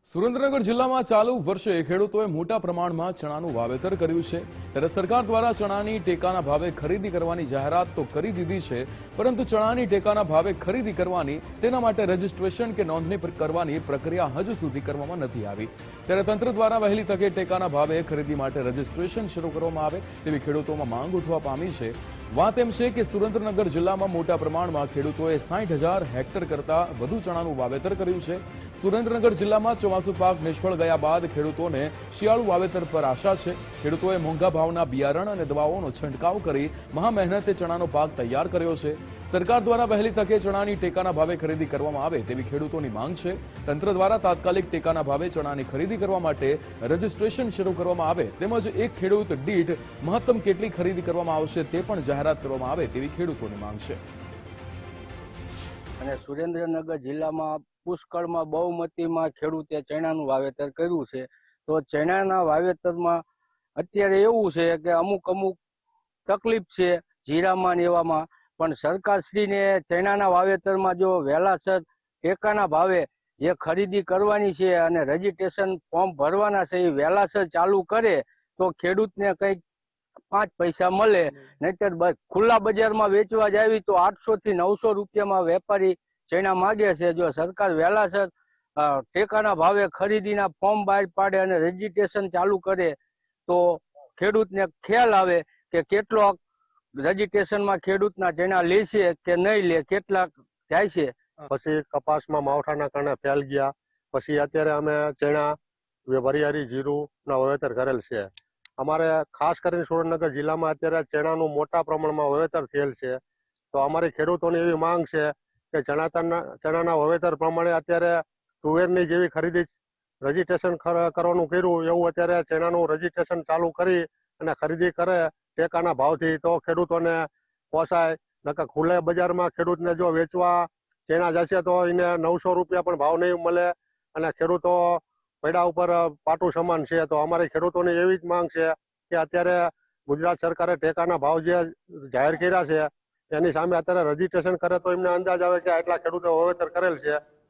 સુરેન્દ્રનગર જિલ્લામાં ચાલુ વર્ષે ખેડૂતોએ મોટા પ્રમાણમાં ચણાનું વાવેતર કર્યું છે ત્યારે સરકાર દ્વારા ચણાની ટેકાના ભાવે ખરીદી કરવાની જાહેરાત તો કરી દીધી છે, પરંતુ ચણાની ટેકાના ભાવે ખરીદી કરવાની તેના માટે રજીસ્ટ્રેશન કે નોંધણી કરવાની પ્રક્રિયા હજુ સુધી કરવામાં નથી આવી। ત્યારે તંત્ર દ્વારા વહેલી તકે ટેકાના ભાવે ખરીદી માટે રજીસ્ટ્રેશન શરૂ કરવામાં આવે તેવી ખેડૂતોમાં માંગ ઉઠવા પામી છે। વાત એમ છે કે સુરેન્દ્રનગર જિલ્લામાં મોટા પ્રમાણમાં ખેડૂતોએ 60,000 હેક્ટર કરતા વધુ ચણાનું વાવેતર કર્યું છે। સુરેન્દ્રનગર જિલ્લામાં ચોમાસુ પાક નિષ્ફળ ગયા બાદ ખેડૂતોને શિયાળુ વાવેતર પર આશા છે। ખેડૂતોએ મોંઘા ભાવના બિયારણ અને દવાઓનો છંટકાવ કરી મહા મહેનતે ચણાનો પાક તૈયાર કર્યો છે। સરકાર દ્વારા વહેલી તકે ચણાની ટેકાના ભાવે ખરીદી કરવામાં આવે તેવી ખેડૂતોની માંગ છે। તંત્ર દ્વારા તાત્કાલિક ટેકાના ભાવે ચણાની ખરીદી કરવા માટે રજીસ્ટ્રેશન શરૂ કરવામાં આવે તેમજ એક ખેડૂત દીઠ મહત્તમ કેટલી ખરીદી કરવામાં આવશે તે પણ જાહેરાત કરવામાં આવે તેવી ખેડૂતોની માંગ છે। અને સુરેન્દ્રનગર જિલ્લામાં પુષ્કળમાં બહુમતીમાં ખેડૂતે ચણાનું વાવેતર કર્યું છે। તો ચણાના વાવેતરમાં અત્યારે એવું છે કે અમુક તકલીફ છે જીરામાં ને એવામાં, પણ સરકારશ્રીને ચણાના વાવેતરમાં જો વહેલાસર ટેકાના ભાવે જે ખરીદી કરવાની છે અને રજીસ્ટ્રેશન ફોર્મ ભરવાના છે એ વહેલાસર ચાલુ કરે તો ખેડૂતને કંઈક 5 પૈસા મળે। નહીતર ખુલ્લા બજારમાં વેચવા જાવી તો 800 થી 900 રૂપિયામાં વેપારી ચણા માગે છે। જો સરકાર વહેલાસર ટેકાના ભાવે ખરીદીના ફોર્મ બહાર પાડે અને રજીસ્ટ્રેશન ચાલુ કરે તો ખેડૂતને ખ્યાલ આવે કે કેટલો રજીસ્ટ્રેશનમાં ખેડૂતના ચણા લેશે કે નહીં લે, કેટલાક જાય છે। પછી કપાસમાં માવઠાના કારણે ફેલ ગયા, પછી અત્યારે અમે ચણા, વરિયાળી, જીરુંના વાવેતર કરેલ છે। અમારે ખાસ કરીને સુરેન્દ્રનગર જિલ્લામાં અત્યારે ચણાનું મોટા પ્રમાણમાં વાવેતર થયેલ છે। તો અમારી ખેડૂતોની એવી માંગ છે કે ચણાના વાવેતર પ્રમાણે અત્યારે તુવેરની જેવી ખરીદી રજીસ્ટ્રેશન કરવાનું કર્યું એવું અત્યારે ચણાનું રજીસ્ટ્રેશન ચાલુ કરી અને ખરીદી કરે ટેકાના ભાવથી તો ખેડૂતોને પોસાય। નકર ખુલ્લા બજારમાં ખેડૂતને જો વેચવા ચણા જશે તો એને 900 રૂપિયા પણ ભાવ નહીં મળે અને ખેડૂતો પૈડા ઉપર પાટું સમાન છે। તો અમારી ખેડૂતોની એવી જ માંગ છે કે અત્યારે ગુજરાત સરકારે ટેકાના ભાવ જે જાહેર કર્યા છે એની સામે અત્યારે રજીસ્ટ્રેશન કરે તો એમને અંદાજ આવે કે આટલા ખેડૂતો વાવેતર કરેલ છે।